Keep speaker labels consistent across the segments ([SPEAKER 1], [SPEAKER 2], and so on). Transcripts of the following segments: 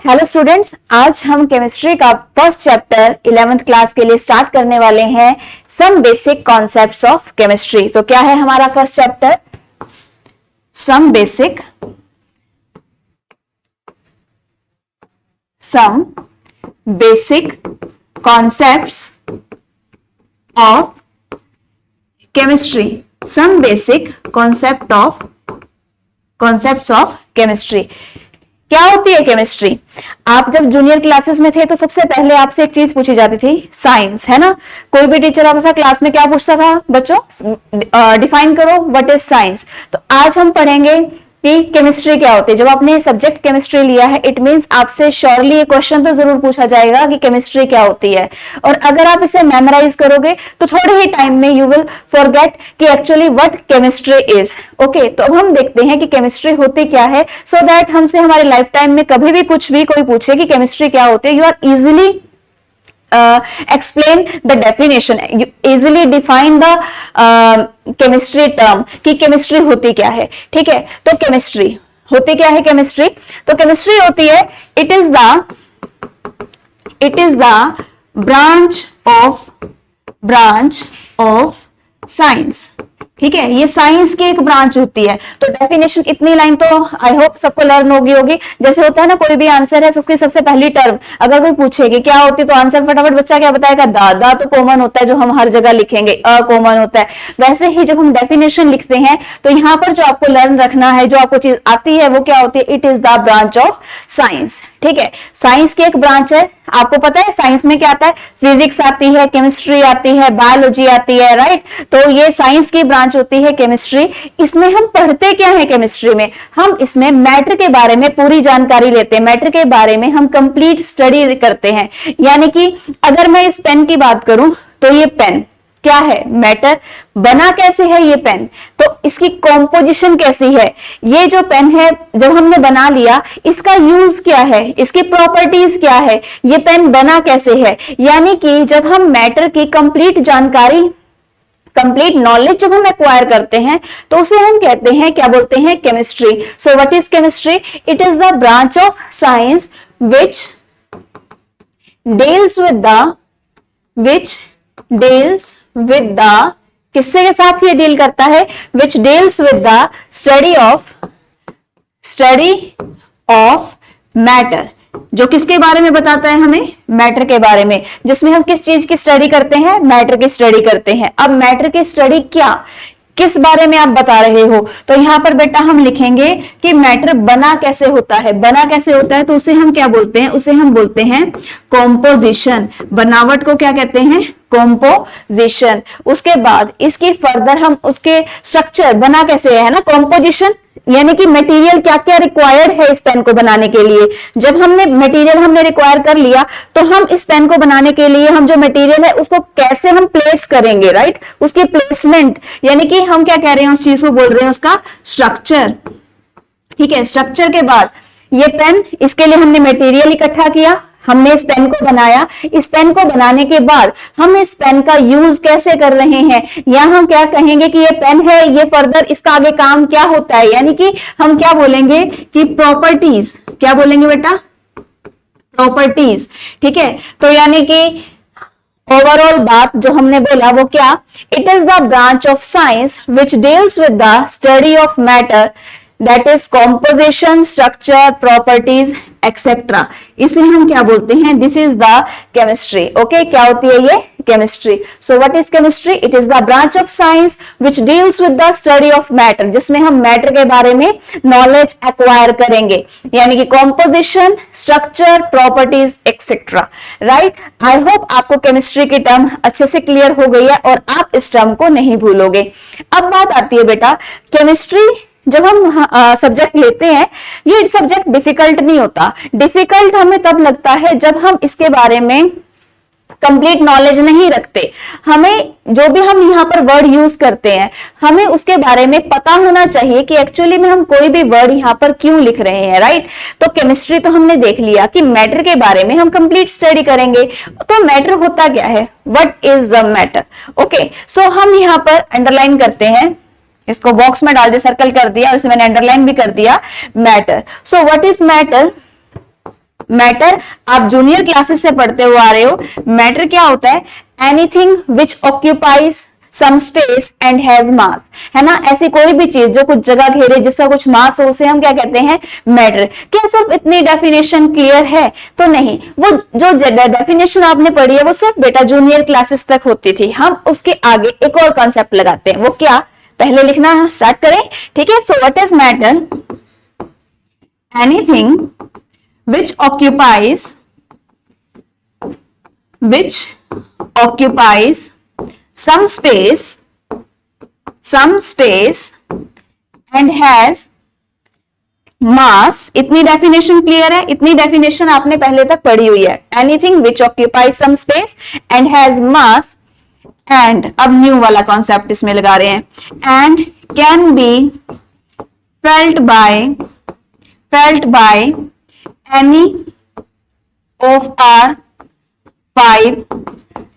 [SPEAKER 1] Hello students, आज हम chemistry का फर्स्ट चैप्टर 11th क्लास के लिए स्टार्ट करने वाले हैं some basic concepts of chemistry. तो क्या है हमारा first chapter? Some basic concepts of chemistry. Some basic concepts of chemistry. क्या होती है केमिस्ट्री? आप जब जूनियर क्लासेस में थे तो सबसे पहले आपसे एक चीज पूछी जाती थी, साइंस, है ना। कोई भी टीचर आता था क्लास में, क्या पूछता था बच्चों? डिफाइन करो व्हाट इज साइंस। तो आज हम पढ़ेंगे कि केमिस्ट्री क्या होती है। जब आपने सब्जेक्ट केमिस्ट्री लिया है, इट मींस आपसे श्योरली ये क्वेश्चन तो जरूर पूछा जाएगा कि केमिस्ट्री क्या होती है। और अगर आप इसे मेमोराइज करोगे तो थोड़े ही टाइम में यू विल फॉरगेट कि actually what chemistry is. Okay, तो अब हम देखते हैं कि केमिस्ट्री होती क्या है, सो दैट हमसे हमारे लाइफ टाइम में कभी भी कुछ भी कोई पूछे कि केमिस्ट्री क्या होती है, you are easily explain the definition, you easily define the chemistry term कि केमिस्ट्री होती क्या है। ठीक है, तो केमिस्ट्री होती क्या है? केमिस्ट्री तो केमिस्ट्री होती है, it is the branch of science. ठीक है, ये साइंस की एक ब्रांच होती है। तो डेफिनेशन इतनी लाइन तो आई होप सबको लर्न होगी। जैसे होता है ना, कोई भी आंसर है उसकी सबसे पहली टर्म अगर कोई पूछे कि क्या होती है तो आंसर फटाफट बच्चा क्या बताएगा? दा तो कॉमन होता है जो हम हर जगह लिखेंगे, कॉमन होता है। वैसे ही जब हम डेफिनेशन लिखते हैं तो यहाँ पर जो आपको लर्न रखना है, जो आपको चीज आती है, वो क्या होती है? It is the branch of science. ठीक है, साइंस की एक ब्रांच है। आपको पता है साइंस में क्या आता है? फिजिक्स आती है, केमिस्ट्री आती है, बायोलॉजी आती है, राइट। तो ये साइंस की ब्रांच होती है केमिस्ट्री। इसमें हम पढ़ते क्या है? केमिस्ट्री में हम इसमें मैटर के बारे में पूरी जानकारी लेते हैं। मैटर के बारे में हम कंप्लीट स्टडी करते हैं। यानी कि अगर मैं इस पेन की बात करूं तो ये पेन क्या है? मैटर। बना कैसे है ये पेन? तो इसकी कॉम्पोजिशन कैसी है? ये जो पेन है जब हमने बना लिया, इसका यूज क्या है? इसकी प्रॉपर्टीज क्या है? ये पेन बना कैसे है? यानी कि जब हम मैटर की कंप्लीट जानकारी, कंप्लीट नॉलेज जब हम एक्वायर करते हैं तो उसे हम कहते हैं, क्या बोलते हैं? Chemistry. So what is chemistry? It is the branch of science which deals with the किससे के साथ ये डील करता है? which deals with the study of matter, जो किसके बारे में बताता है हमें? मैटर के बारे में। जिसमें हम किस चीज की स्टडी करते हैं? मैटर की स्टडी करते हैं। अब मैटर की स्टडी क्या, किस बारे में आप बता रहे हो? तो यहां पर बेटा हम लिखेंगे कि मैटर बना कैसे होता है। बना कैसे होता है तो उसे हम क्या बोलते हैं? उसे हम बोलते हैं कॉम्पोजिशन। बनावट को क्या कहते हैं? कॉम्पोजिशन। उसके बाद इसकी फर्दर हम उसके स्ट्रक्चर, बना कैसे है ना, कॉम्पोजिशन, यानी कि मटेरियल क्या क्या रिक्वायर्ड है इस पेन को बनाने के लिए। जब हमने मटेरियल रिक्वायर कर लिया तो हम इस पेन को बनाने के लिए हम जो मटेरियल है उसको कैसे हम प्लेस करेंगे, राइट। उसकी प्लेसमेंट, यानी कि हम क्या कह रहे हैं, उस चीज को बोल रहे हैं उसका स्ट्रक्चर। ठीक है, स्ट्रक्चर के बाद ये पेन, इसके लिए हमने मटेरियल इकट्ठा किया, हमने इस पेन को बनाया। इस पेन को बनाने के बाद हम इस पेन का यूज कैसे कर रहे हैं, या हम क्या कहेंगे कि ये पेन है, ये फर्दर इसका आगे काम क्या होता है, यानी कि हम क्या बोलेंगे कि प्रॉपर्टीज। क्या बोलेंगे बेटा? प्रॉपर्टीज। ठीक है, तो यानी कि ओवरऑल बात जो हमने बोला वो क्या? It is the branch of science which deals with the study of matter, that is composition, structure, properties etcetera. इसे हम क्या बोलते हैं? This is the chemistry. Okay, क्या होती है ये? Chemistry. So what is chemistry? It is the branch of science which deals with the study of matter, जिसमें हम मैटर के बारे में नॉलेज एक्वायर करेंगे, यानी कि composition, structure, properties etcetera, right. I hope आपको केमिस्ट्री की टर्म अच्छे से क्लियर हो गई है और आप इस टर्म को नहीं भूलोगे। अब बात आती है बेटा, केमिस्ट्री जब हम सब्जेक्ट लेते हैं, ये सब्जेक्ट डिफिकल्ट नहीं होता। डिफिकल्ट हमें तब लगता है जब हम इसके बारे में कंप्लीट नॉलेज नहीं रखते। हमें जो भी हम यहाँ पर वर्ड यूज करते हैं, हमें उसके बारे में पता होना चाहिए कि एक्चुअली में हम कोई भी वर्ड यहाँ पर क्यों लिख रहे हैं, राइट। तो केमिस्ट्री तो हमने देख लिया कि मैटर के बारे में हम कंप्लीट स्टडी करेंगे। तो मैटर होता क्या है? What is the matter? Okay, so हम यहाँ पर अंडरलाइन करते हैं, इसको बॉक्स में डाल दिया, सर्कल कर दिया और इसे मैंने अंडरलाइन भी कर दिया, matter. So what is matter? Matter आप जूनियर क्लासेस से पढ़ते हुए आ रहे हो। मैटर क्या होता है? Anything which occupies some space and has mass, है ना। ऐसी कोई भी चीज जो कुछ जगह घेरे, जिसका कुछ मास हो, उसे हम क्या कहते हैं? मैटर। क्या सिर्फ इतनी डेफिनेशन क्लियर है? तो नहीं, वो जो डेफिनेशन आपने पढ़ी है वो सिर्फ बेटा जूनियर क्लासेस तक होती थी। हम उसके आगे एक और कॉन्सेप्ट लगाते हैं, वो क्या? पहले लिखना स्टार्ट करें, ठीक है। So what is matter? Anything which occupies some space and has mass। इतनी डेफिनेशन क्लियर है? इतनी डेफिनेशन आपने पहले तक पढ़ी हुई है। Anything which occupies some space and has mass and, अब न्यू वाला कॉन्सेप्ट इसमें लगा रहे हैं, and can be felt by any of our five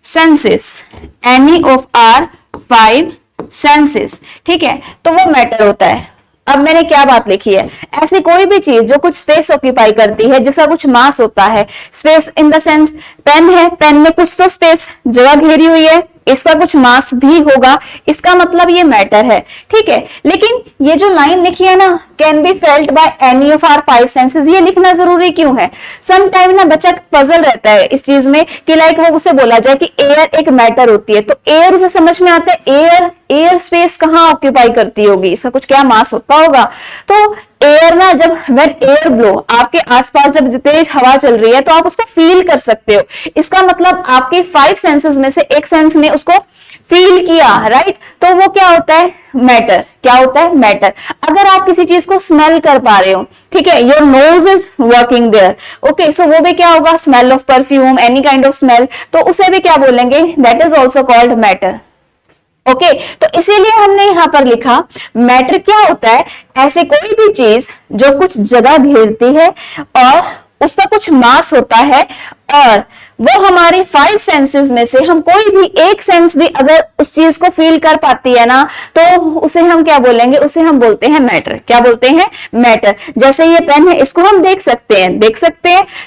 [SPEAKER 1] senses, any of our five senses, ठीक है। तो वो मैटर होता है। अब मैंने क्या बात लिखी है? ऐसी कोई भी चीज जो कुछ स्पेस ऑक्यूपाई करती है, जिसका कुछ मास होता है। Space in the sense, pen है, पेन में कुछ तो स्पेस जगह घेरी हुई है, इसका कुछ मास भी होगा, इसका मतलब ये मैटर है, ठीक है। लेकिन ये जो लाइन लिखी है ना, can be felt by any of our five senses, ये लिखना जरूरी क्यों है? सम टाइम ना बच्चा पजल रहता है इस चीज में कि लाइक वो उसे बोला जाए कि एयर एक मैटर होती है, तो एयर उसे समझ में आता है, एयर स्पेस कहाँ ऑक्यूपाई करती होगी, इसका कुछ क्या मास होता होगा। तो एयर ना, जब व्हेन एयर ब्लो, आपके आसपास जब तेज हवा चल रही है तो आप उसको फील कर सकते हो। इसका मतलब आपके फाइव सेंसेस में से एक सेंस ने उसको फील किया, राइट। तो वो क्या होता है? मैटर। क्या होता है? मैटर। अगर आप किसी चीज को स्मेल कर पा रहे हो, ठीक है, your nose is working there, okay, so वो भी क्या होगा? Smell of perfume, any kind of smell, तो उसे भी क्या बोलेंगे? That is also called matter. Okay, तो इसीलिए हमने यहां पर लिखा मैटर क्या होता है? ऐसे कोई भी चीज जो कुछ जगह घेरती है और उसका कुछ मास होता है, और वो हमारी फाइव सेंसेस में से हम कोई भी एक सेंस भी अगर उस चीज को फील कर पाती है ना, तो उसे हम क्या बोलेंगे? उसे हम बोलते हैं मैटर। क्या बोलते हैं? मैटर। जैसे ये पेन है, इसको हम देख सकते हैं,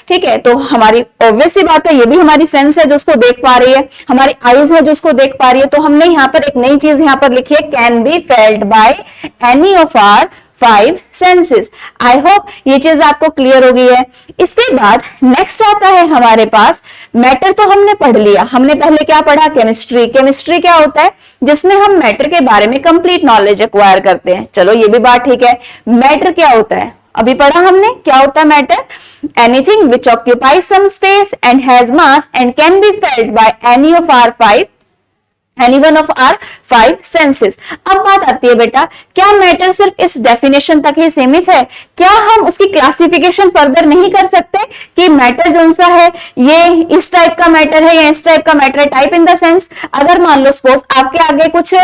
[SPEAKER 1] ठीक है, तो हमारी ऑब्वियस सी बात है, ये भी हमारी सेंस है जो उसको देख पा रही है, हमारी आईज है जो उसको देख पा रही है। तो हमने यहाँ पर एक नई चीज यहाँ पर लिखी है, can be felt by any of our five senses. I hope ये चीज आपको क्लियर हो गई है। इसके बाद नेक्स्ट आता है हमारे पास, मैटर तो हमने पढ़ लिया। हमने पहले क्या पढ़ा? केमिस्ट्री। केमिस्ट्री क्या होता है? जिसमें हम मैटर के बारे में कंप्लीट नॉलेज एक्वायर करते हैं। चलो ये भी बात ठीक है। मैटर क्या होता है? अभी पढ़ा हमने, क्या होता है matter? Anything which occupies some space and has mass and can be felt by any of our five senses. अब बात आती है बेटा, क्या मैटर सिर्फ इस डेफिनेशन तक ही सीमित है? क्या हम उसकी क्लासिफिकेशन फर्दर नहीं कर सकते कि मैटर जो सा है ये इस टाइप का मैटर है या इस टाइप का मैटर है? टाइप इन द सेंस, अगर मान लो सपोज आपके आगे कुछ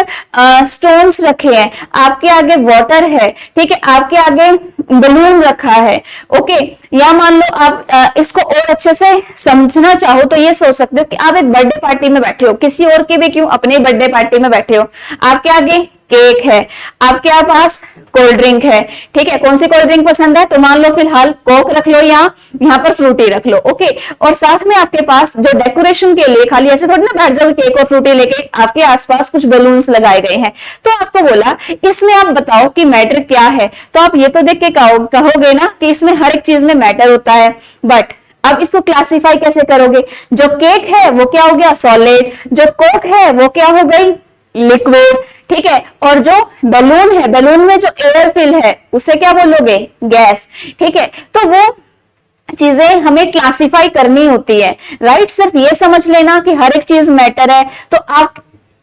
[SPEAKER 1] स्टोन्स रखे हैं, आपके आगे वाटर है, ठीक है, आपके आगे बलून रखा है, ओके, या मान लो आप इसको और अच्छे से समझना चाहो तो ये सोच सकते हो कि आप एक बर्थडे पार्टी में बैठे हो, किसी और की भी क्यों, अपने बर्थडे पार्टी में बैठे हो, आपके आगे केक है, आपके पास कोल्ड ड्रिंक है, ठीक है, कौन सी कोल्ड ड्रिंक पसंद है? तो मान लो फिलहाल कोक रख लो, यहाँ पर फ्रूटी रख लो, ओके, और साथ में आपके पास जो डेकोरेशन के लिए, खाली ऐसे थोड़ी ना बैठ जाओ केक और फ्रूटी लेके, आपके आसपास कुछ बलून्स लगाए गए हैं। तो आपको बोला इसमें आप बताओ कि मैटर क्या है, तो आप ये तो देख के कहोगे ना कि इसमें हर एक चीज में मैटर होता है, बट अब इसको क्लासिफाई कैसे करोगे? जो केक है वो क्या हो गया? सॉलिड। जो कोक है वो क्या हो गई? लिक्विड, ठीक है, और जो बलून है, बलून में जो एयर फिल है उसे क्या बोलोगे? गैस, ठीक है। तो वो चीजें हमें क्लासिफाई करनी होती है, राइट। सिर्फ ये समझ लेना कि हर एक चीज मैटर है, तो आप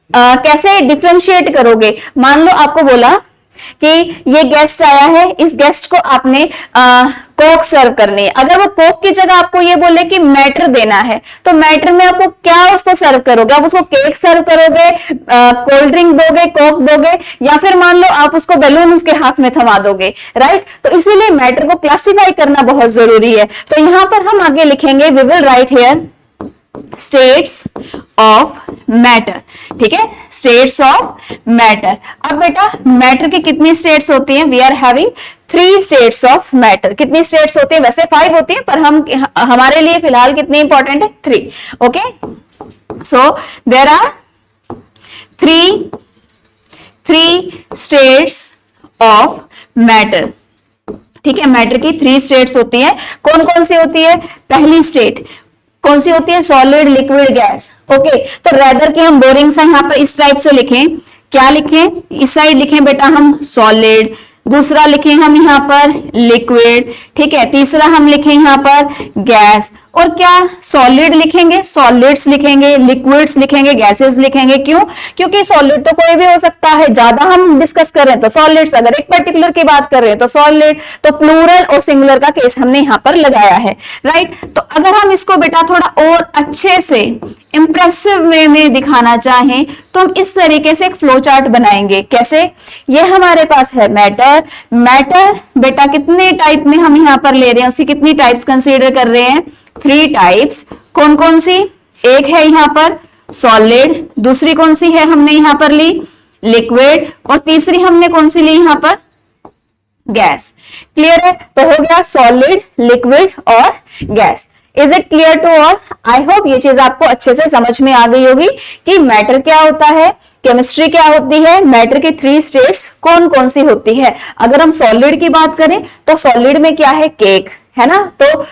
[SPEAKER 1] कैसे डिफरेंशिएट करोगे? मान लो आपको बोला कि ये गेस्ट आया है, इस गेस्ट को आपने कोक सर्व करनी है। अगर वो कोक की जगह आपको ये बोले कि मैटर देना है, तो मैटर में आपको क्या उसको सर्व करोगे? आप उसको केक सर्व करोगे, कोल्ड ड्रिंक दोगे, कोक दोगे, या फिर मान लो आप उसको बैलून उसके हाथ में थमा दोगे, राइट। तो इसीलिए मैटर को क्लासिफाई करना बहुत जरूरी है। तो यहां पर हम आगे लिखेंगे, we will write here states of matter, ठीक है, स्टेट्स ऑफ मैटर। अब बेटा मैटर की कितनी स्टेट्स होती हैं? We are having 3 states of matter. कितनी स्टेट्स होती है? वैसे 5 होती है, पर हमारे लिए फिलहाल कितनी इंपॉर्टेंट है? 3। Okay, so there are 3 states of matter, ठीक है। मैटर की 3 स्टेट्स होती है। कौन कौन सी होती है? पहली स्टेट कौन सी होती है? Solid, liquid, gas. ओके, तो रेदर के हम बोरिंग सा यहां पर इस टाइप से लिखें, क्या लिखें? इस साइड लिखें बेटा हम सॉलिड, दूसरा लिखें हम यहां पर लिक्विड, ठीक है, तीसरा हम लिखें यहां पर गैस, और क्या सॉलिड लिखेंगे, सॉलिड्स लिखेंगे, लिक्विड्स लिखेंगे, गैसेस लिखेंगे। क्यों? क्योंकि सॉलिड तो कोई भी हो सकता है, ज्यादा हम डिस्कस कर रहे हैं तो सॉलिड्स, अगर एक पर्टिकुलर की बात कर रहे हैं तो सॉलिड, तो प्लूरल और सिंगुलर का केस हमने यहां पर लगाया है, राइट। तो अगर हम इसको बेटा थोड़ा और अच्छे से इंप्रेसिव वे में दिखाना चाहें तो हम इस तरीके से एक फ्लो चार्ट बनाएंगे। कैसे? ये हमारे पास है मैटर। मैटर बेटा कितने टाइप में हम यहां पर ले रहे हैं, उसकी कितनी टाइप्स कंसीडर कर रहे हैं? 3 टाइप्स। कौन कौन सी? एक है यहां पर सॉलिड, दूसरी कौन सी है हमने यहां पर ली? लिक्विड, और तीसरी हमने कौन सी ली यहां पर? गैस। क्लियर है? तो हो गया सॉलिड, लिक्विड और gas. Is it clear to all? I hope ये चीज आपको अच्छे से समझ में आ गई होगी कि मैटर क्या होता है, केमिस्ट्री क्या होती है, मैटर की 3 स्टेट्स कौन कौन सी होती है। अगर हम सॉलिड की बात करें तो सॉलिड में क्या है? केक, है ना, तो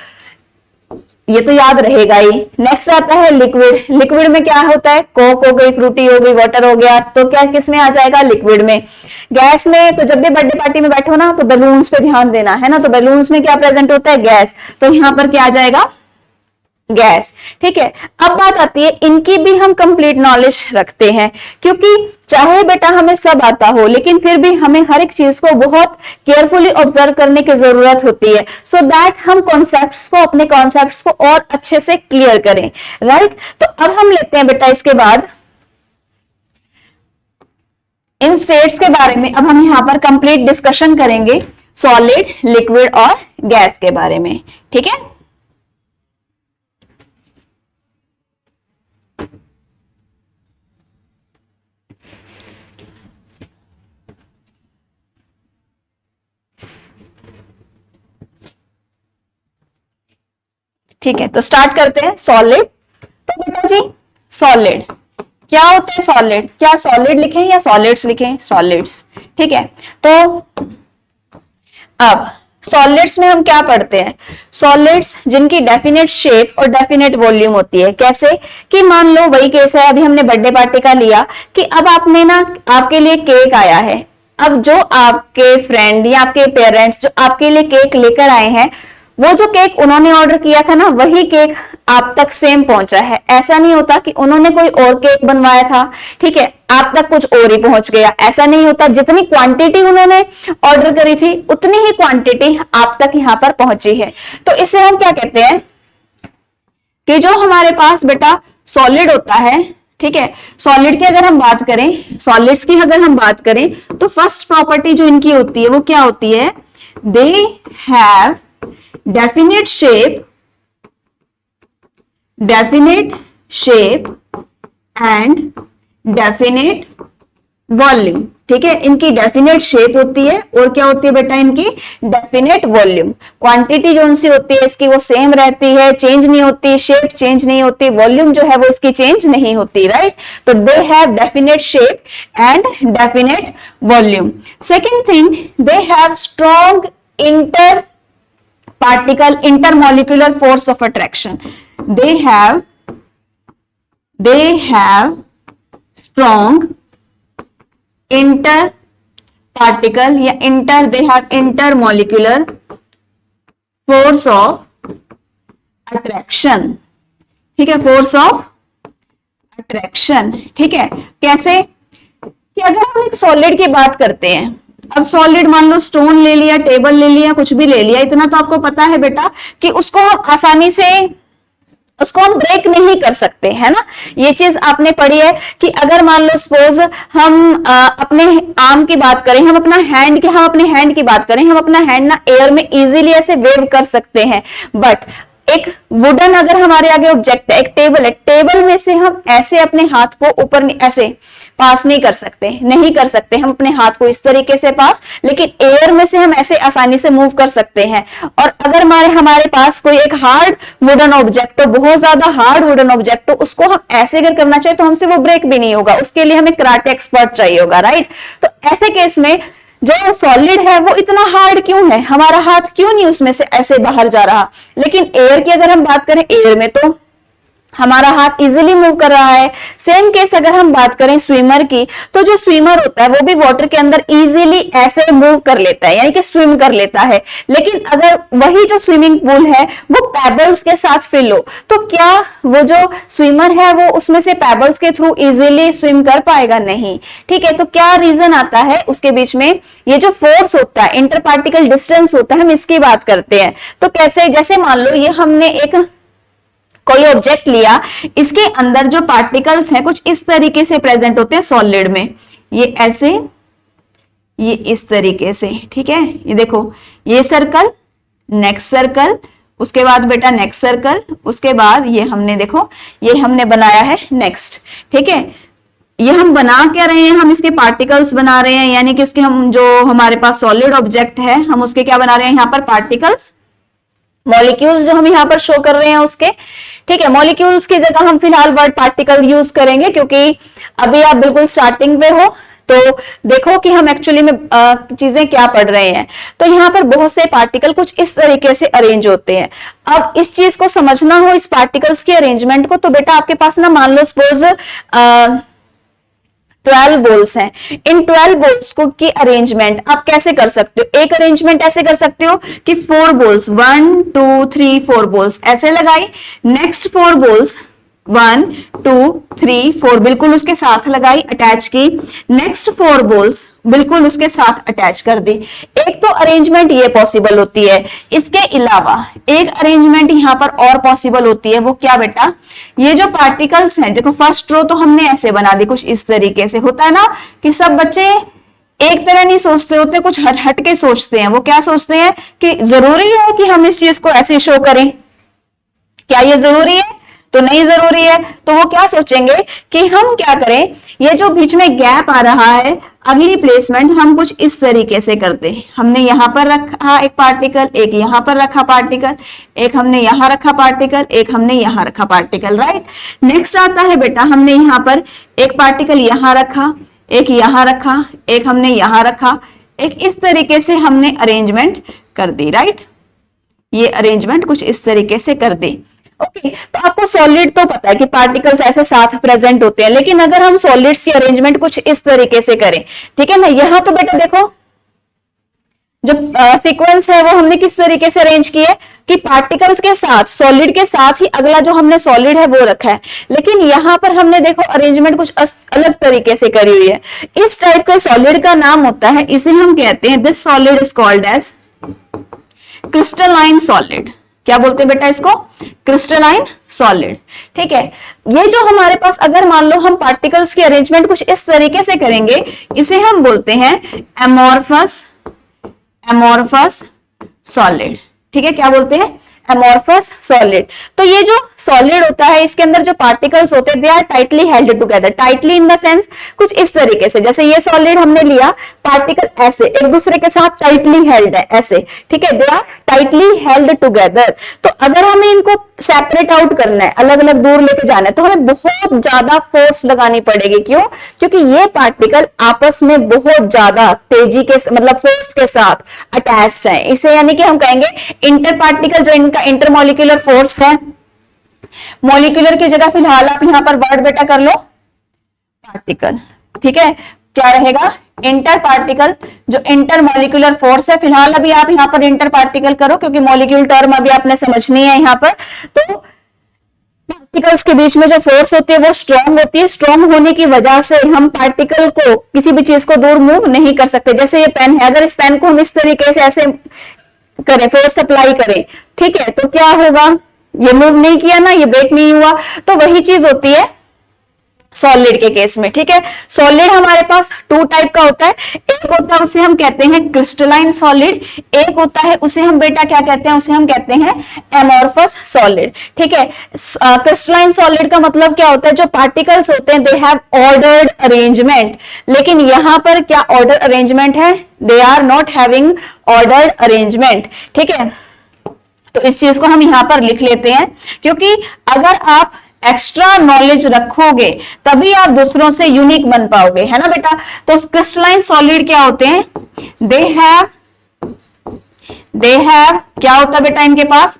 [SPEAKER 1] ये तो याद रहेगा ही। नेक्स्ट आता है लिक्विड। लिक्विड में क्या होता है? कोक हो गई, फ्रूटी हो गई, वाटर हो गया, तो क्या किस में आ जाएगा? लिक्विड में। गैस में तो जब भी बर्थडे पार्टी में बैठो ना तो बैलून्स पे ध्यान देना, है ना, तो बैलून्स में क्या प्रेजेंट होता है? गैस, तो यहां पर क्या आ जाएगा? गैस, ठीक है। अब बात आती है, इनकी भी हम कंप्लीट नॉलेज रखते हैं, क्योंकि चाहे बेटा हमें सब आता हो लेकिन फिर भी हमें हर एक चीज को बहुत केयरफुली ऑब्जर्व करने की जरूरत होती है, सो दैट हम कॉन्सेप्ट्स को, अपने कॉन्सेप्ट्स को और अच्छे से क्लियर करें, राइट। तो अब हम लेते हैं बेटा इसके बाद इन स्टेट्स के बारे में। अब हम यहां पर कंप्लीट डिस्कशन करेंगे सॉलिड, लिक्विड और गैस के बारे में, ठीक है। ठीक है, तो स्टार्ट करते हैं। सॉलिड, तो बेटा जी सॉलिड क्या होता है? सॉलिड, क्या सॉलिड लिखें या सॉलिड्स लिखें? सॉलिड्स, ठीक है। तो अब सॉलिड्स में हम क्या पढ़ते हैं? सॉलिड्स जिनकी डेफिनेट शेप और डेफिनेट वॉल्यूम होती है। कैसे? कि मान लो वही केस है, अभी हमने बर्थडे पार्टी का लिया कि अब आपने ना, आपके लिए केक आया है, अब जो आपके फ्रेंड या आपके पेरेंट्स जो आपके लिए केक लेकर आए हैं, वो जो केक उन्होंने ऑर्डर किया था ना, वही केक आप तक सेम पहुंचा है। ऐसा नहीं होता कि उन्होंने कोई और केक बनवाया था, ठीक है, आप तक कुछ और ही पहुंच गया, ऐसा नहीं होता। जितनी क्वांटिटी उन्होंने ऑर्डर करी थी उतनी ही क्वांटिटी आप तक यहां पर पहुंची है। तो इसे हम क्या कहते हैं कि जो हमारे पास बेटा सॉलिड होता है, ठीक है, सॉलिड की अगर हम बात करें, सॉलिड्स की अगर हम बात करें तो फर्स्ट प्रॉपर्टी जो इनकी होती है वो क्या होती है? They have definite shape and definite volume, ठीक है। इनकी डेफिनेट शेप होती है और क्या होती है बेटा? इनकी डेफिनेट वॉल्यूम। क्वांटिटी जो उनसे होती है इसकी वो सेम रहती है, चेंज नहीं होती, शेप चेंज नहीं होती, वॉल्यूम जो है वो इसकी चेंज नहीं होती, राइट। तो they have definite shape and definite volume. Second thing, they have strong inter particle intermolecular force of attraction. They have strong interparticle या they have intermolecular force of attraction, ठीक है, force of attraction, ठीक है। कैसे? कि अगर हम एक सॉलिड की बात करते हैं, अब सॉलिड मान लो स्टोन ले लिया, टेबल ले लिया, कुछ भी ले लिया, इतना तो आपको पता है बेटा कि उसको हम आसानी से उसको हम ब्रेक नहीं कर सकते, है ना। ये चीज आपने पढ़ी है कि अगर मान लो सपोज हम अपने आर्म की बात करें, हम अपने हैंड की बात करें, हम अपना हैंड ना एयर में इजीली ऐसे वेव कर सकते हैं, बट एक वुडन अगर हमारे आगे ऑब्जेक्ट है, एक टेबल है, टेबल में से हम ऐसे अपने हाथ को ऊपर ऐसे पास नहीं कर सकते, नहीं कर सकते हम अपने हाथ को इस तरीके से पास, लेकिन एयर में से हम ऐसे आसानी से मूव कर सकते हैं। और अगर हमारे पास कोई एक हार्ड वुडन ऑब्जेक्ट हो, बहुत ज्यादा हार्ड वुडन ऑब्जेक्ट हो, उसको हम ऐसे अगर करना चाहे तो हमसे वो ब्रेक भी नहीं होगा, उसके लिए हमें कराटे एक्सपर्ट चाहिए होगा, राइट। तो ऐसे केस में जो सॉलिड है वो इतना हार्ड क्यों है, हमारा हाथ क्यों नहीं उसमें से ऐसे बाहर जा रहा। लेकिन एयर की अगर हम बात करें, एयर में तो हमारा हाथ इजीली मूव कर रहा है। सेम केस अगर हम बात करें स्विमर की, तो जो स्विमर होता है वो भी वाटर के अंदर इजीली ऐसे मूव कर लेता है, यानी कि स्विम कर लेता है। लेकिन अगर वही जो स्विमिंग पूल है वो पेबल्स के साथ फिल हो, तो क्या वो जो स्विमर है वो उसमें से पेबल्स के थ्रू इजीली स्विम कर पाएगा? नहीं। ठीक है, तो क्या रीजन आता है उसके बीच में? ये जो फोर्स होता है, इंटर पार्टिकल डिस्टेंस होता है, हम इसकी बात करते हैं। तो कैसे, जैसे मान लो ये हमने एक कोई ऑब्जेक्ट लिया, इसके अंदर जो पार्टिकल्स हैं कुछ इस तरीके से प्रेजेंट होते हैं सॉलिड में, ये ऐसे, ये इस तरीके से, ठीक है। ये देखो, ये सर्कल, नेक्स्ट सर्कल, उसके बाद बेटा नेक्स्ट सर्कल, उसके बाद ये हमने देखो, ये हमने बनाया है नेक्स्ट, ठीक है। ये हम बना क्या रहे हैं? हम इसके पार्टिकल्स बना रहे हैं, यानी कि उसके हम जो हमारे पास सॉलिड ऑब्जेक्ट है हम उसके क्या बना रहे हैं? यहाँ पर पार्टिकल्स, मॉलिक्यूल्स जो हम यहाँ पर शो कर रहे हैं उसके, ठीक है। मॉलिक्यूल्स की जगह हम फिलहाल वर्ड पार्टिकल यूज करेंगे, क्योंकि अभी आप बिल्कुल स्टार्टिंग पे हो, तो देखो कि हम एक्चुअली में चीजें क्या पढ़ रहे हैं। तो यहाँ पर बहुत से पार्टिकल कुछ इस तरीके से अरेंज होते हैं। अब इस चीज को समझना हो, इस पार्टिकल्स के अरेंजमेंट को, तो बेटा आपके पास ना, मान लो सपोज 12 बॉल्स हैं, इन 12 बॉल्स को की अरेंजमेंट आप कैसे कर सकते हो? एक अरेंजमेंट ऐसे कर सकते हो कि 4 बॉल्स, 1 2 3 4 बॉल्स ऐसे लगाई, नेक्स्ट 4 बॉल्स 1 2 3 4 बिल्कुल उसके साथ लगाई, अटैच की, नेक्स्ट 4 बॉल्स बिल्कुल उसके साथ अटैच कर दी। एक तो अरेंजमेंट ये पॉसिबल होती है। इसके अलावा एक अरेंजमेंट यहाँ पर और पॉसिबल होती है, वो क्या बेटा? ये जो पार्टिकल्स हैं, देखो फर्स्ट रो तो हमने ऐसे बना दी, कुछ इस तरीके से होता है ना कि सब बच्चे एक तरह नहीं सोचते होते, कुछ हट के सोचते हैं। वो क्या सोचते हैं कि जरूरी है कि हम इस चीज को ऐसे शो करें, क्या ये जरूरी है? तो नहीं जरूरी है। तो वो क्या सोचेंगे कि हम क्या करें, ये जो बीच में गैप आ रहा है, अगली प्लेसमेंट हम कुछ इस तरीके से करते हैं। हमने यहां पर रखा एक पार्टिकल, एक यहां पर रखा पार्टिकल, एक हमने यहां रखा पार्टिकल, एक हमने यहां रखा पार्टिकल, राइट। नेक्स्ट आता है बेटा, हमने यहां पर एक पार्टिकल यहां रखा, एक यहां रखा, एक हमने यहां रखा, एक इस तरीके से हमने अरेंजमेंट कर दी, राइट। ये अरेंजमेंट कुछ इस तरीके से कर दी। ओके, तो आपको सॉलिड तो पता है कि पार्टिकल्स ऐसे साथ प्रेजेंट होते हैं, लेकिन अगर हम सॉलिड्स की अरेंजमेंट कुछ इस तरीके से करें, ठीक है ना। यहां तो बेटा देखो जो सीक्वेंस है वो हमने किस तरीके से अरेंज की है कि पार्टिकल्स के साथ, सॉलिड के साथ ही अगला जो हमने सॉलिड है वो रखा है। लेकिन यहां पर हमने देखो अरेंजमेंट कुछ अलग तरीके से करी हुई है। इस टाइप के सॉलिड का नाम होता है, इसे हम कहते हैं, this solid is called as crystalline solid. क्या बोलते हैं बेटा इसको? क्रिस्टलाइन सॉलिड, ठीक है। ये जो हमारे पास, अगर मान लो हम पार्टिकल्स की अरेंजमेंट कुछ इस तरीके से करेंगे, इसे हम बोलते हैं एमोर्फस सॉलिड, ठीक है। क्या बोलते हैं? Amorphous solid. तो ये जो सॉलिड होता है, इसके अंदर जो पार्टिकल्स होते हैं, they are tightly held together. Tightly in the sense कुछ इस तरीके से, जैसे ये सॉलिड हमने लिया, पार्टिकल ऐसे एक दूसरे के साथ टाइटली हेल्ड है, ऐसे, ठीक है, they are tightly held together. तो अगर हमें इनको सेपरेट आउट करना है, अलग अलग दूर लेके जाना है, तो हमें बहुत ज्यादा फोर्स लगानी पड़ेगी। क्यों? क्योंकि ये पार्टिकल आपस में बहुत ज्यादा तेजी के, मतलब फोर्स के साथ अटैच्ड है। इसे यानी कि हम कहेंगे इंटर पार्टिकल, जो इनका इंटरमॉलिक्यूलर फोर्स है। मॉलिक्यूलर की जगह फिलहाल आप यहां पर वर्ड बेटा कर लो पार्टिकल, ठीक है। क्या रहेगा? इंटर पार्टिकल, जो इंटर मॉलिक्यूलर फोर्स है। फिलहाल अभी आप यहां पर इंटर पार्टिकल करो, क्योंकि मॉलिक्यूल टर्म अभी आपने समझनी है यहां पर। तो पार्टिकल्स के बीच में जो फोर्स होती है वो स्ट्रॉन्ग होती है। स्ट्रॉन्ग होने की वजह से हम पार्टिकल को, किसी भी चीज को दूर मूव नहीं कर सकते। जैसे ये पेन है, अगर इस पेन को हम इस तरीके से ऐसे करें, फोर्स अप्लाई करें, ठीक है, तो क्या होगा? ये मूव नहीं किया ना, ये ब्रेक नहीं हुआ। तो वही चीज होती है सॉलिड के केस में, ठीक है। सॉलिड हमारे पास टू टाइप का होता है, एक होता है उसे हम कहते हैं क्रिस्टलाइन सॉलिड, एक होता है उसे हम बेटा क्या कहते हैं, उसे हम कहते हैं एमोर्फस सॉलिड, ठीक है। क्रिस्टलाइन सॉलिड का मतलब क्या होता है, जो पार्टिकल्स होते हैं दे हैव ऑर्डर्ड अरेंजमेंट, लेकिन यहां पर क्या ऑर्डर अरेंजमेंट है, they are not having ordered arrangement, ठीक है। तो इस चीज को हम यहां पर लिख लेते हैं, क्योंकि अगर आप एक्स्ट्रा नॉलेज रखोगे तभी आप दूसरों से यूनिक बन पाओगे, है ना बेटा। तो क्रिस्टलाइन सॉलिड क्या होते हैं, दे हैव क्या होता है बेटा इनके पास,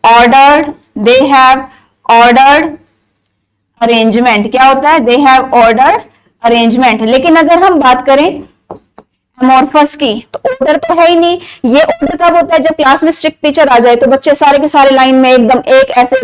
[SPEAKER 1] ordered, they have ordered arrangement, क्या होता है, दे हैव ऑर्डर्ड अरेंजमेंट। लेकिन अगर हम बात करें एमोर्फस की, तो ऑर्डर तो है ही नहीं। ये ऑर्डर कब होता है, जब क्लास में स्ट्रिक्ट टीचर आ जाए तो बच्चे सारे के सारे लाइन में एकदम एक ऐसे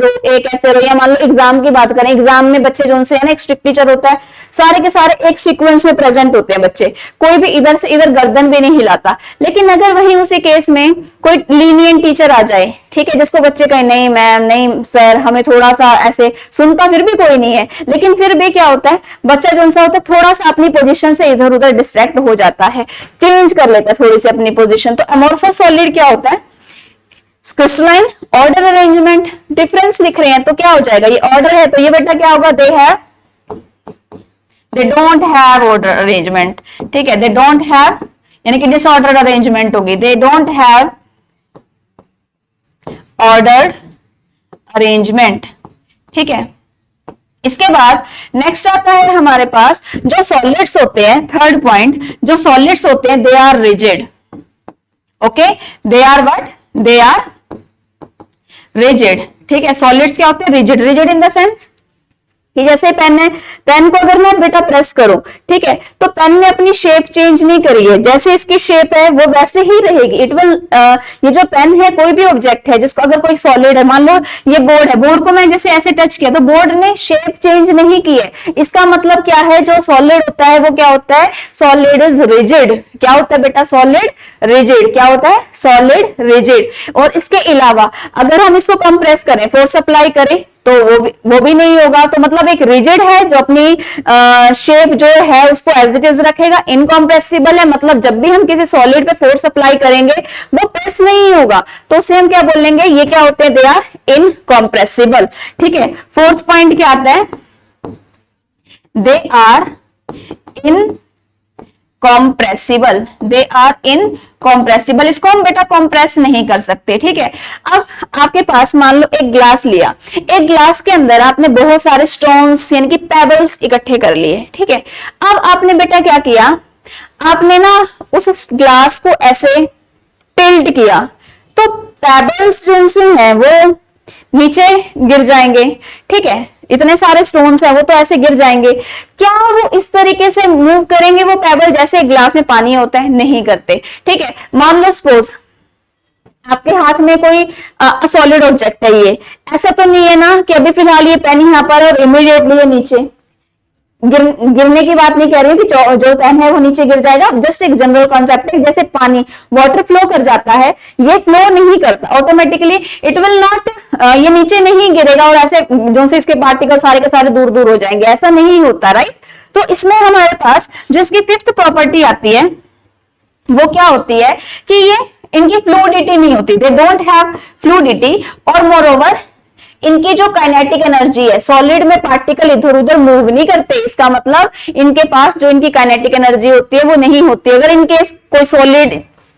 [SPEAKER 1] रो, या मान लो एग्जाम की बात करें, एग्जाम में बच्चे जो उनसे है ना, एक स्ट्रिक्ट टीचर होता है, सारे के सारे एक सीक्वेंस में प्रेजेंट होते हैं बच्चे, कोई भी इधर से इधर गर्दन भी नहीं हिलाता। लेकिन अगर वही उसी केस में कोई लीनियंट टीचर आ जाए, ठीक है, जिसको बच्चे कहें नहीं मैम, नहीं सर, हमें थोड़ा सा ऐसे, सुनता फिर भी कोई नहीं है, लेकिन फिर भी क्या होता है, बच्चा जो सा होता है थोड़ा सा अपनी पोजीशन से इधर उधर डिस्ट्रैक्ट हो जाता है, चेंज कर लेता है थोड़ी सी अपनी पोजीशन। तो अमोर्फस सॉलिड क्या होता है, क्रिस्टलाइन ऑर्डर अरेंजमेंट। डिफरेंस लिख रहे हैं तो क्या हो जाएगा, ये ऑर्डर है तो ये बेटा क्या होगा, they don't have order arrangement, ठीक है, दे डोंट हैव यानी कि डिसऑर्डर अरेंजमेंट होगी, they don't have ordered arrangement, ठीक है। इसके बाद नेक्स्ट आता है हमारे पास जो सॉलिड्स होते हैं, थर्ड पॉइंट, जो सॉलिड्स होते हैं they are rigid, okay, they are what, they are rigid, ठीक है। सॉलिड्स क्या होते हैं, rigid, rigid in the sense कि जैसे पेन है, पेन को अगर मैं बेटा प्रेस करूं, ठीक है, तो पेन ने अपनी शेप चेंज नहीं करी है, जैसे इसकी शेप है वो वैसे ही रहेगी, इट विल ये जो पेन है, कोई भी ऑब्जेक्ट है जिसको अगर कोई सॉलिड है, मान लो ये बोर्ड है, बोर्ड को मैं जैसे ऐसे टच किया तो बोर्ड ने शेप चेंज नहीं की है। इसका मतलब क्या है, जो सॉलिड होता है वो क्या होता है, सॉलिड इज रिजिड, क्या होता है बेटा, सॉलिड रिजिड, क्या होता है, सॉलिड रिजिड। और इसके अलावा अगर हम इसको कंप्रेस करें, फोर्स अप्लाई करें, तो वो भी नहीं होगा, तो मतलब एक रिजिड है जो अपनी शेप जो है उसको एज इट इज रखेगा, इनकॉम्प्रेसिबल है, मतलब जब भी हम किसी सॉलिड पे फोर्स अप्लाई करेंगे वो प्रेस नहीं होगा, तो उसे हम क्या बोलेंगे, ये क्या होते हैं, दे आर इनकॉम्प्रेसिबल, ठीक है। फोर्थ पॉइंट क्या आता है, they are incompressible, they are incompressible, इसको हम बेटा कॉम्प्रेस नहीं कर सकते, ठीक है। अब आपके पास मान लो एक ग्लास लिया, एक ग्लास के अंदर आपने बहुत सारे स्टोन्स यानी कि पेबल्स इकट्ठे कर लिए, ठीक है। अब आपने बेटा क्या किया, आपने ना उस ग्लास को ऐसे टिल्ट किया, तो पेबल्स जो से हैं वो नीचे गिर जाएंगे, ठीक है, इतने सारे स्टोन्स हैं वो तो ऐसे गिर जाएंगे। क्या वो इस तरीके से मूव करेंगे वो पेबल, जैसे ग्लास में पानी होता है, नहीं करते, ठीक है। मान लो सपोज आपके हाथ में कोई सॉलिड ऑब्जेक्ट है, ये ऐसा तो नहीं है ना कि अभी फिलहाल ये पेन यहाँ पर और इमीडिएटली ये नीचे गिरने की बात नहीं कह रही हूँ कि जो पेन है वो नीचे गिर जाएगा, जस्ट एक जनरल कॉन्सेप्ट है, जैसे पानी वाटर फ्लो कर जाता है, ये फ्लो नहीं करता ऑटोमेटिकली, इट विल नॉट, ये नीचे नहीं गिरेगा और ऐसे जो से इसके पार्टिकल सारे के सारे दूर दूर हो जाएंगे, ऐसा नहीं होता, राइट। तो इसमें हमारे पास जो इसकी फिफ्थ प्रॉपर्टी आती है वो क्या होती है कि ये इनकी फ्लूइडिटी नहीं होती, दे डोंट हैव फ्लूइडिटी, और मोरओवर इनकी जो काइनेटिक एनर्जी है, सॉलिड में पार्टिकल इधर उधर मूव नहीं करते, इसका मतलब इनके पास जो इनकी काइनेटिक एनर्जी होती है वो नहीं होती। अगर इनकेस कोई सॉलिड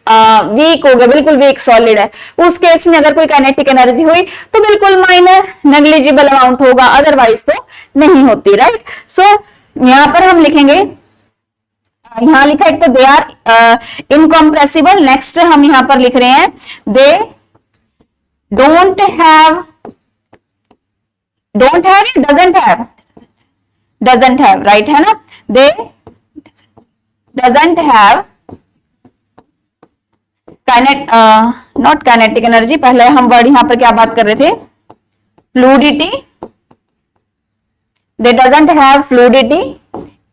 [SPEAKER 1] वीक होगा, बिल्कुल वीक सॉलिड है, उस केस में अगर कोई काइनेटिक एनर्जी हुई तो बिल्कुल माइनर नेग्लिजिबल अमाउंट होगा, अदरवाइज तो नहीं होती, राइट। सो यहां पर हम लिखेंगे, यहां लिखा है तो दे आर इनकॉम्प्रेसिबल, नेक्स्ट हम यहां पर लिख रहे हैं they don't have, don't have, doesn't have, right है ना, दे doesn't have not kinetic energy, पहले हम वर्ड यहां पर क्या बात कर रहे थे, fluidity, they doesn't have fluidity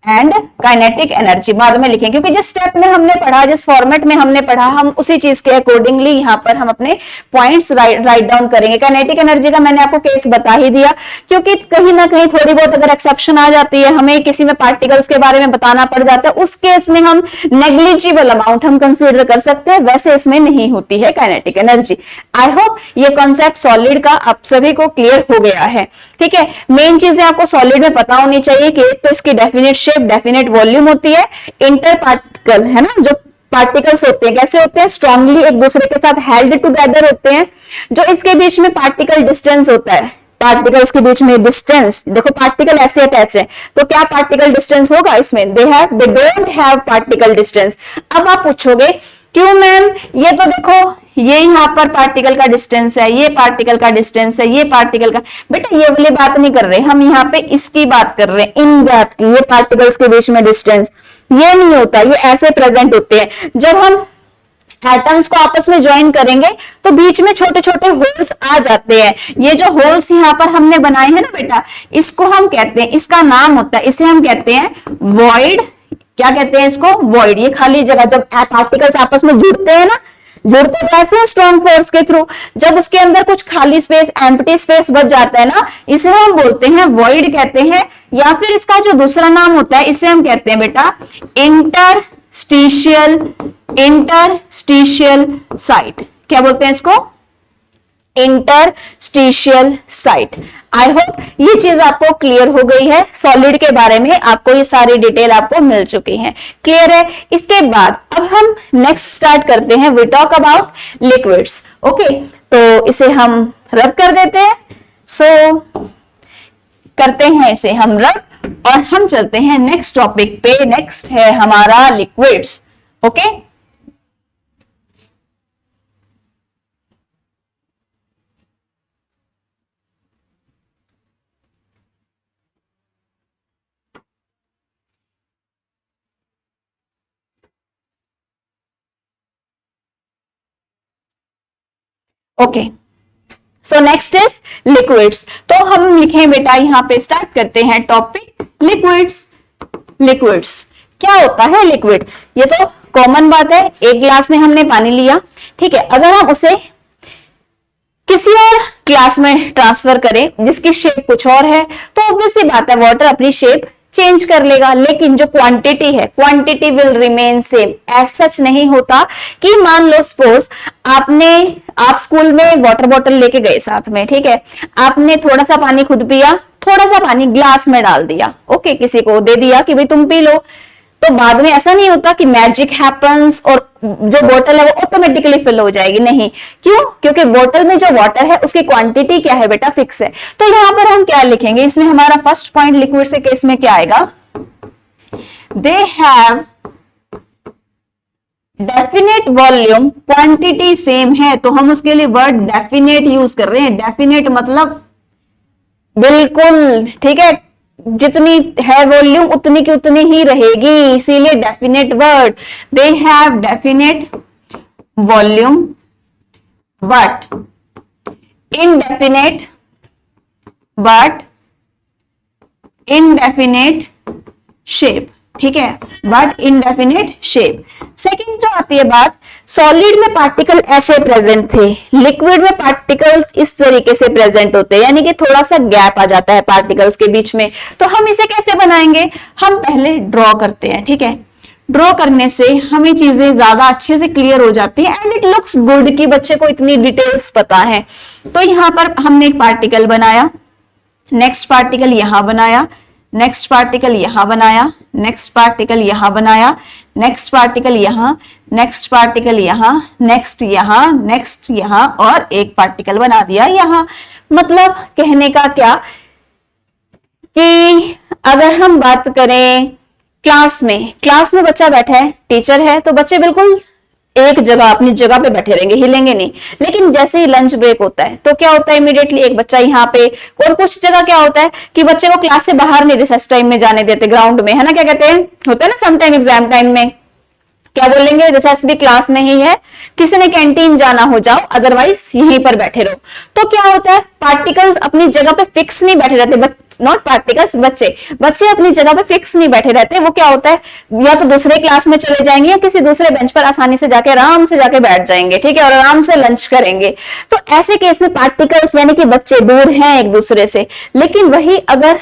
[SPEAKER 1] and kinetic energy बाद में लिखेंगे, क्योंकि जिस स्टेप में हमने पढ़ा, जिस फॉर्मेट में हमने पढ़ा, हम उसी चीज के अकॉर्डिंगली यहाँ पर हम अपने पॉइंट्स राइट डाउन करेंगे। काइनेटिक एनर्जी का मैंने आपको केस बता ही दिया, क्योंकि कहीं ना कहीं थोड़ी बहुत अगर एक्सेप्शन आ जाती है, हमें किसी में पार्टिकल्स के बारे में बताना पड़ जाता है, उस केस में हम नेग्लिजिबल अमाउंट हम कंसिडर कर सकते हैं, वैसे इसमें नहीं होती है काइनेटिक एनर्जी। आई होप ये कॉन्सेप्ट सॉलिड का आप सभी को क्लियर हो गया है। ठीक है, मेन चीजें आपको सॉलिड में पता होनी चाहिए कि तो इसकी डेफिनेट शेप, डेफिनेट वॉल्यूम होती है, इंटर पार्टिकल है ना, जो पार्टिकल्स होते हैं कैसे होते हैं, स्ट्रांगली एक दूसरे के साथ हेल्ड टुगेदर होते हैं। जो इसके बीच में पार्टिकल डिस्टेंस होता है, पार्टिकल्स के बीच में डिस्टेंस, देखो पार्टिकल ऐसे अटैच है, तो क्या पार्टिकल डिस्टेंस होगा इसमें, they don't have particle distance. अब आप पूछोगे क्यों मैम, ये तो देखो ये यहाँ पर पार्टिकल का डिस्टेंस है, ये पार्टिकल का डिस्टेंस है, ये पार्टिकल का, बेटा ये वाली बात नहीं कर रहे हम, यहाँ पे इसकी बात कर रहे हैं, इन गैप की, ये पार्टिकल्स के बीच में डिस्टेंस ये नहीं होता, ये ऐसे प्रेजेंट होते हैं। जब हम एटम्स को आपस में ज्वाइन करेंगे तो बीच में छोटे छोटे होल्स आ जाते हैं। ये जो होल्स यहाँ पर हमने बनाए हैं ना बेटा, इसको हम कहते हैं, इसका नाम होता है, इसे हम कहते हैं वॉइड। क्या कहते हैं इसको, वॉइड। ये खाली जगह, जब पार्टिकल्स आपस में जुड़ते हैं ना, जुड़ते कैसे हैं, स्ट्रॉन्ग फोर्स के थ्रू, जब उसके अंदर कुछ खाली स्पेस, एम्प्टी स्पेस बच जाता है ना, इसे हम बोलते हैं वॉइड कहते हैं, या फिर इसका जो दूसरा नाम होता है इसे हम कहते हैं बेटा इंटरस्टिशियल साइट। क्या बोलते हैं इसको, इंटरस्टिशियल साइट। आई होप ये चीज आपको क्लियर हो गई है, सॉलिड के बारे में आपको ये सारी डिटेल आपको मिल चुकी है, क्लियर है। इसके बाद अब हम नेक्स्ट स्टार्ट करते हैं, we talk about liquids. Okay, तो इसे हम रब कर देते हैं, सो करते हैं इसे हम रब, और हम चलते हैं नेक्स्ट टॉपिक पे। नेक्स्ट है हमारा liquids. Okay, okay, so next is liquids. तो हम लिखें बेटा, यहां पे स्टार्ट करते हैं टॉपिक लिक्विड्स। लिक्विड्स क्या होता है लिक्विड, ये तो कॉमन बात है, एक ग्लास में हमने पानी लिया, ठीक है, अगर हम उसे किसी और ग्लास में ट्रांसफर करें जिसकी शेप कुछ और है, तो ऑब्वियस सी बात है वाटर अपनी शेप चेंज कर लेगा, लेकिन जो क्वांटिटी है, quantity will remain same. As such नहीं होता कि मान लो सपोज आप स्कूल में वाटर बॉटल लेके गए साथ में, ठीक है, आपने थोड़ा सा पानी खुद पिया, थोड़ा सा पानी ग्लास में डाल दिया, ओके, किसी को दे दिया कि भाई तुम पी लो, तो बाद में ऐसा नहीं होता कि मैजिक हैपन्स और जो बोतल है वो ऑटोमेटिकली फिल हो जाएगी, नहीं। क्यों, क्योंकि बोतल में जो वाटर है उसकी क्वांटिटी क्या है बेटा, फिक्स है। तो यहां पर हम क्या लिखेंगे, इसमें हमारा फर्स्ट पॉइंट लिक्विड से केस में क्या आएगा, they have definite volume, quantity same है, तो हम उसके लिए वर्ड डेफिनेट यूज कर रहे हैं। डेफिनेट मतलब बिल्कुल, ठीक है, जितनी है वॉल्यूम उतनी की उतनी ही रहेगी, इसीलिए definite word. They have definite volume but indefinite shape, ठीक है, बट इनडेफिनेट शेप। सेकंड जो आती है बात, सॉलिड में पार्टिकल ऐसे प्रेजेंट थे, लिक्विड में पार्टिकल्स इस तरीके से प्रेजेंट होते हैं, यानी कि थोड़ा सा गैप आ जाता है पार्टिकल्स के बीच में। तो हम इसे कैसे बनाएंगे, हम पहले ड्रॉ करते हैं, ठीक है, ड्रॉ करने से हमें चीजें ज्यादा अच्छे से क्लियर हो जाती है एंड इट लुक्स गुड कि बच्चे को इतनी डिटेल्स पता है। तो यहां पर हमने एक पार्टिकल बनाया, नेक्स्ट पार्टिकल यहां बनाया, नेक्स्ट पार्टिकल यहां बनाया, नेक्स्ट पार्टिकल यहां बनाया, नेक्स्ट पार्टिकल यहां, नेक्स्ट पार्टिकल यहां, नेक्स्ट यहां, नेक्स्ट यहां, और एक पार्टिकल बना दिया यहां। मतलब कहने का क्या कि अगर हम बात करें क्लास में बच्चा बैठा है, टीचर है, तो बच्चे बिल्कुल एक जगह अपनी जगह पे बैठे रहेंगे, हिलेंगे नहीं। लेकिन जैसे ही लंच ब्रेक होता है तो क्या होता है, इमीडिएटली एक बच्चा यहाँ पे, और कुछ जगह क्या होता है कि बच्चे को क्लास से बाहर नहीं रिसेस टाइम में जाने देते, ग्राउंड में, है ना, क्या कहते हैं, होता है ना समटाइम एग्जाम टाइम में, क्या बोलेंगे, रिसेस भी क्लास में ही है, किसी ने कैंटीन जाना हो जाओ, अदरवाइज यहीं पर बैठे रहो। तो क्या होता है, पार्टिकल्स अपनी जगह पे फिक्स नहीं बैठे रहते, नॉट पार्टिकल्स, बच्चे बच्चे अपनी जगह पे फिक्स नहीं बैठे रहते। वो क्या होता है, या तो दूसरे क्लास में चले जाएंगे या किसी दूसरे बेंच पर आसानी से जाके आराम से जाके बैठ जाएंगे, ठीक है, और आराम से लंच करेंगे। तो ऐसे केस में पार्टिकल्स यानी कि बच्चे दूर हैं एक दूसरे से। लेकिन वही अगर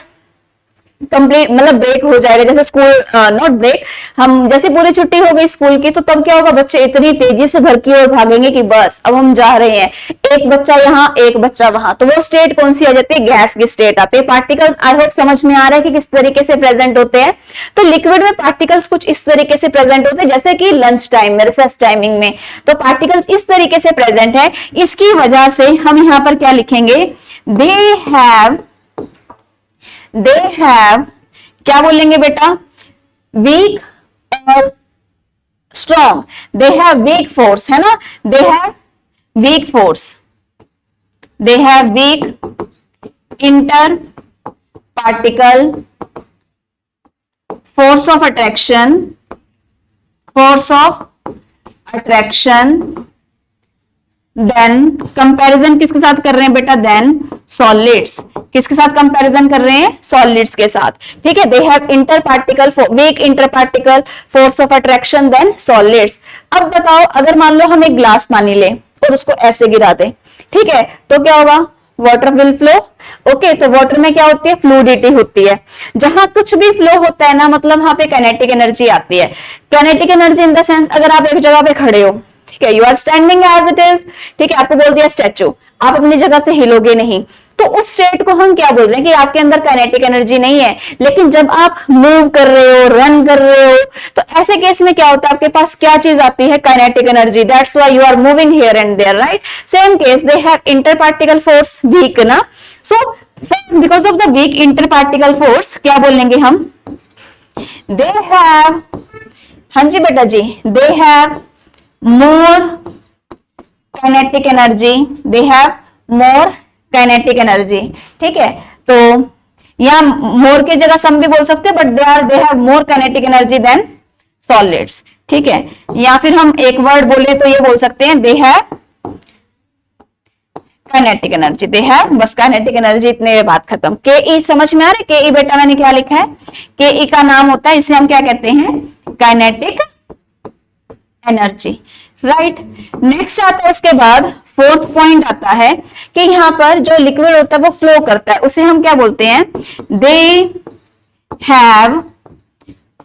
[SPEAKER 1] कंप्लीट मतलब ब्रेक हो जाएगा, जैसे स्कूल नॉट ब्रेक, हम जैसे पूरी छुट्टी हो गई स्कूल की, तो तब क्या होगा, बच्चे इतनी तेजी से घर की ओर भागेंगे कि बस अब हम जा रहे हैं, एक बच्चा यहाँ एक बच्चा वहां। तो वो स्टेट कौन सी आ जाती है, गैस की स्टेट आती है। पार्टिकल्स आई होप समझ में आ रहा है कि किस तरीके से प्रेजेंट होते हैं। तो लिक्विड में पार्टिकल्स कुछ इस तरीके से प्रेजेंट होते हैं, जैसे कि लंच टाइम में, रिसेस टाइमिंग में, तो पार्टिकल्स इस तरीके से प्रेजेंट है। इसकी वजह से हम यहाँ पर क्या लिखेंगे, दे हैव क्या बोलेंगे बेटा, वीक और strong. They have weak force, है ना, they have weak force, they have weak inter particle force of attraction, then comparison किसके साथ कर रहे हैं बेटा, देन सॉलिड्स, किसके साथ कंपैरिजन कर रहे हैं, सॉलिड्स के साथ, ठीक है। They have inter particle weak inter particle force of attraction than solids. अब बताओ, अगर मान लो हम एक ग्लास पानी ले और उसको ऐसे गिरा दे, ठीक है, तो क्या होगा, वाटर विल फ्लो। ओके, तो वाटर में क्या होती है, फ्लूइडिटी होती है। जहां कुछ भी फ्लो होता है ना, मतलब वहां पे काइनेटिक एनर्जी आती है। Kinetic energy in the sense, अगर आप एक जगह पे खड़े हो, ठीक है, you are standing as it is, ठीक है, आपको बोल दिया स्टैचू, आप अपनी जगह से हिलोगे नहीं, तो उस स्टेट को हम क्या बोल रहे हैं कि आपके अंदर काइनेटिक एनर्जी नहीं है। लेकिन जब आप मूव कर रहे हो, रन कर रहे हो, तो ऐसे केस में क्या होता है, आपके पास क्या चीज आती है, kinetic energy. That's why you are moving here and there, right. Same case, they have inter particle force weak ना, so because of the weak inter particle force क्या बोलेंगे हम, दे हैव, हाँ जी बेटा जी, they have more kinetic energy, they have more kinetic energy, ठीक है। तो यहाँ more की जगह सम भी बोल सकते हैं, but they have more kinetic energy than solids, ठीक है। या फिर हम एक वर्ड बोले तो ये बोल सकते हैं, they have kinetic energy, they have, बस kinetic energy, इतने में बात खत्म। के समझ में आ रहा है, के बेटा मैंने क्या लिखा है, के का नाम होता है, इसे हम क्या कहते हैं, kinetic एनर्जी, राइट। नेक्स्ट आता है इसके बाद, फोर्थ पॉइंट आता है कि यहां पर जो लिक्विड होता है वो फ्लो करता है, उसे हम क्या बोलते हैं, दे हैव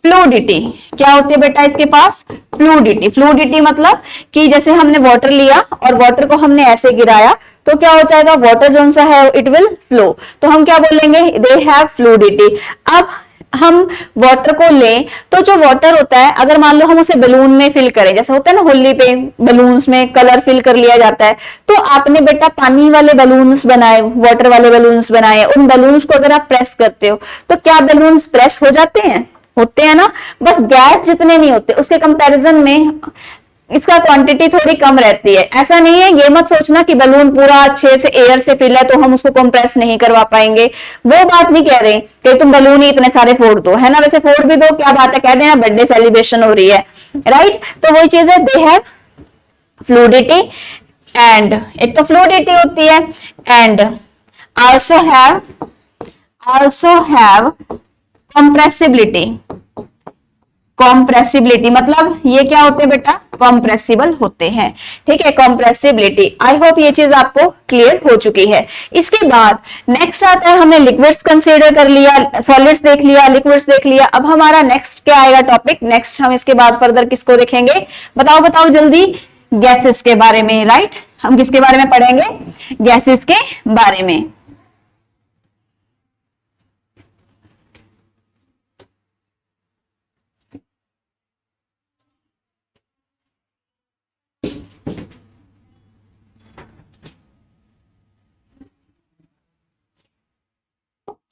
[SPEAKER 1] फ्लूइडिटी। क्या होती है बेटा इसके पास, फ्लूइडिटी। फ्लूइडिटी मतलब कि जैसे हमने वाटर लिया और वाटर को हमने ऐसे गिराया, तो क्या हो जाएगा, वाटर जो सा है इट विल फ्लो, तो हम क्या बोलेंगे, दे हैव फ्लूइडिटी। अब हम वाटर को लें, तो जो वाटर होता है, अगर मान लो हम उसे बलून में फिल करें, जैसे होता है ना होली पे बलून्स में कलर फिल कर लिया जाता है, तो आपने बेटा पानी वाले बलून्स बनाए, वाटर वाले बलून्स बनाए, उन बलून्स को अगर आप प्रेस करते हो, तो क्या बलून्स प्रेस हो जाते हैं, होते हैं ना, बस गैस जितने नहीं होते, उसके कंपैरिजन में इसका क्वांटिटी थोड़ी कम रहती है। ऐसा नहीं है, ये मत सोचना कि बलून पूरा अच्छे से एयर से फिल है तो हम उसको कंप्रेस नहीं करवा पाएंगे, वो बात नहीं कह रहे कि तुम बलून ही इतने सारे फोड़ दो, है ना, वैसे फोड़ भी दो, क्या बात है, कह देना बर्थडे सेलिब्रेशन हो रही है, राइट। तो वही चीज है, दे हैव फ्लूइडिटी, एंड एक तो फ्लूइडिटी होती है, and also have compressibility. Compressibility मतलब ये क्या होते हैं बेटा, कॉम्प्रेसिबल होते हैं, ठीक है, कॉम्प्रेसिबिलिटी। आई होप ये चीज आपको क्लियर हो चुकी है। इसके बाद नेक्स्ट आता है, हमने लिक्विड्स कंसीडर कर लिया, सॉलिड्स देख लिया, लिक्विड्स देख लिया। अब हमारा नेक्स्ट क्या आएगा टॉपिक, नेक्स्ट हम इसके बाद फर्दर किसको देखेंगे, बताओ जल्दी, गैसेस के बारे में, राइट। हम किसके बारे में पढ़ेंगे, गैसेस के बारे में।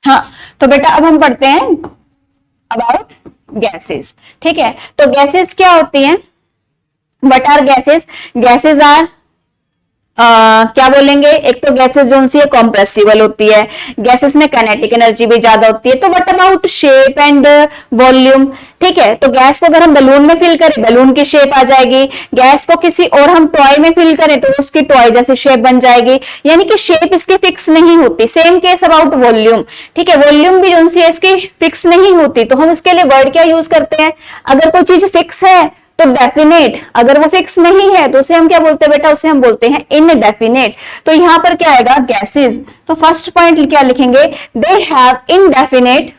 [SPEAKER 1] हाँ, तो बेटा अब हम पढ़ते हैं अबाउट गैसेस, ठीक है। तो गैसेस क्या होती हैं, what are gases, gases are क्या बोलेंगे, एक तो गैसेस जो सी है कॉम्प्रेसिबल होती है, गैसेस में काइनेटिक एनर्जी भी ज्यादा होती है। तो what about shape and volume, ठीक है। तो गैस को अगर हम बलून में फिल करें, बलून की शेप आ जाएगी, गैस को किसी और हम टॉय में फिल करें तो उसकी टॉय जैसी शेप बन जाएगी, यानी कि शेप इसकी फिक्स नहीं होती। सेम केस अबाउट वॉल्यूम, ठीक है, वॉल्यूम भी जो सी है इसकी फिक्स नहीं होती। तो हम इसके लिए वर्ड क्या यूज करते हैं, अगर कोई चीज फिक्स है तो डेफिनेट, अगर वो फिक्स नहीं है तो उसे हम क्या बोलते हैं बेटा, उसे हम बोलते हैं इनडेफिनेट। तो यहां पर क्या आएगा, गैसेस। तो फर्स्ट पॉइंट क्या लिखेंगे, they have indefinite,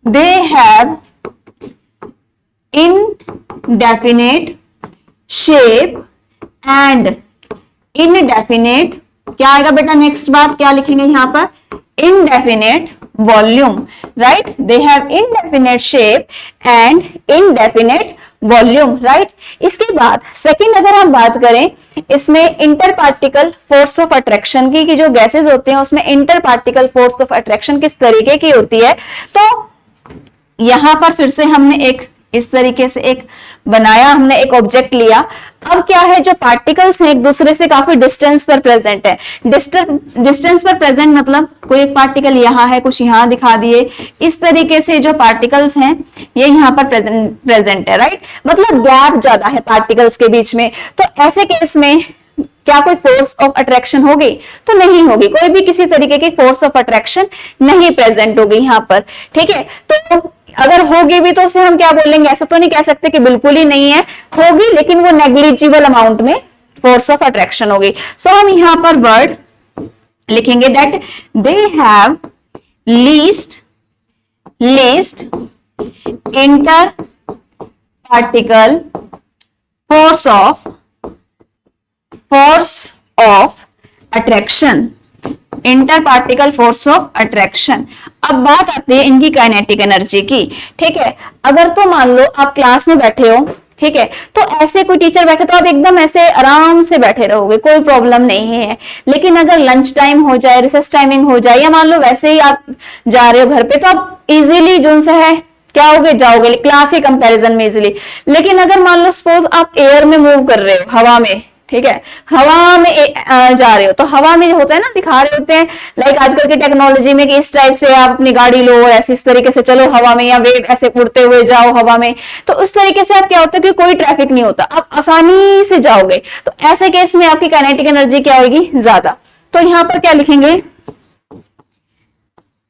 [SPEAKER 1] they have indefinite shape and indefinite, क्या आएगा बेटा नेक्स्ट बात, क्या लिखेंगे यहां पर, indefinite volume, right. They have indefinite shape and indefinite volume, right. इसके बाद सेकंड अगर हम बात करें, इसमें inter particle force of attraction की, कि जो गैसेस होते हैं उसमें inter particle force of attraction किस तरीके की होती है। तो यहां पर फिर से हमने एक इस तरीके से एक बनाया, हमने एक ऑब्जेक्ट लिया। अब क्या है, जो पार्टिकल्स हैं एक दूसरे से काफी डिस्टेंस पर प्रेजेंट है। डिस्टेंस पर प्रेजेंट मतलब कोई एक पार्टिकल यहाँ है, कुछ यहाँ दिखा दिए, इस तरीके से जो पार्टिकल्स हैं ये यहाँ पर प्रेजेंट है, राइट। मतलब गैप ज्यादा है पार्टिकल्स के बीच में। तो ऐसे केस में क्या कोई फोर्स ऑफ अट्रैक्शन होगी, तो नहीं होगी, कोई भी किसी तरीके की फोर्स ऑफ अट्रैक्शन नहीं प्रेजेंट होगी यहाँ पर, ठीक है। तो अगर होगी भी तो उसे हम क्या बोलेंगे, ऐसा तो नहीं कह सकते कि बिल्कुल ही नहीं है, होगी लेकिन वो नेग्लिजिबल अमाउंट में फोर्स ऑफ अट्रैक्शन होगी। सो हम यहां पर वर्ड लिखेंगे that they have least inter particle force of attraction, inter particle force of attraction. अब बात आती है इनकी काइनेटिक एनर्जी की, ठीक है। अगर तो मान लो आप क्लास में बैठे हो, ठीक है, तो ऐसे कोई टीचर बैठे तो आप एकदम ऐसे आराम से बैठे रहोगे, कोई प्रॉब्लम नहीं है। लेकिन अगर लंच टाइम हो जाए, रिसेस टाइमिंग हो जाए, या मान लो वैसे ही आप जा रहे हो घर पे, तो आप इजीली जो है क्या होगे, जाओगे क्लास के कंपैरिजन में इजीली। लेकिन अगर मान लो सपोज आप एयर में मूव कर रहे हो, हवा में, ठीक है, हवा में जा रहे हो, तो हवा में जो होता है ना, दिखा रहे होते हैं लाइक आजकल की टेक्नोलॉजी में कि इस टाइप से आप अपनी गाड़ी लो और ऐसे इस तरीके से चलो हवा में, या वेव ऐसे उड़ते हुए जाओ हवा में। तो उस तरीके से आप क्या होता है कि कोई ट्रैफिक नहीं होता, आप आसानी से जाओगे। तो ऐसे केस में आपकी काइनेटिक एनर्जी क्या होगी, ज्यादा। तो यहां पर क्या लिखेंगे,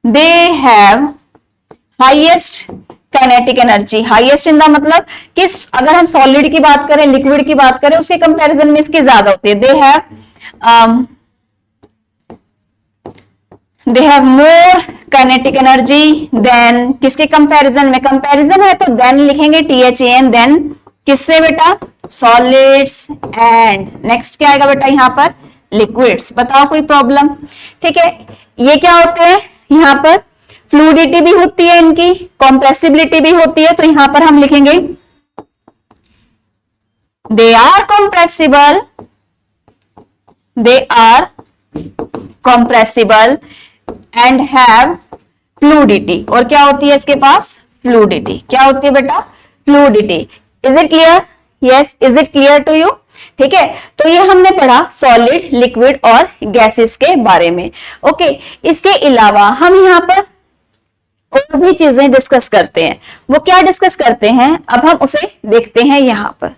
[SPEAKER 1] they have highest kinetic energy. Highest in the मतलब कि अगर हम सॉलिड की बात करें, लिक्विड की बात करें, उसके कंपैरिजन में इसकी ज्यादा होती है। They have more kinetic energy than, किसके कंपैरिजन में, कंपैरिजन है तो देन लिखेंगे, THEN, देन किससे बेटा, सॉलिड्स एंड नेक्स्ट क्या आएगा बेटा यहां पर, लिक्विड्स। बताओ कोई प्रॉब्लम, ठीक है। ये क्या होते हैं, यहां पर फ्लूइडिटी भी होती है इनकी, कॉम्प्रेसिबिलिटी भी होती है। तो यहां पर हम लिखेंगे they are compressible, they are compressible and have fluidity. और क्या होती है इसके पास, फ्लूइडिटी। क्या होती है बेटा, fluidity. Is it clear, yes, is it clear to you, ठीक है। तो ये हमने पढ़ा सॉलिड, लिक्विड और गैसेस के बारे में, ओके। इसके अलावा हम यहां पर और भी चीजें डिस्कस करते हैं। वो क्या डिस्कस करते हैं, अब हम उसे देखते हैं यहां पर।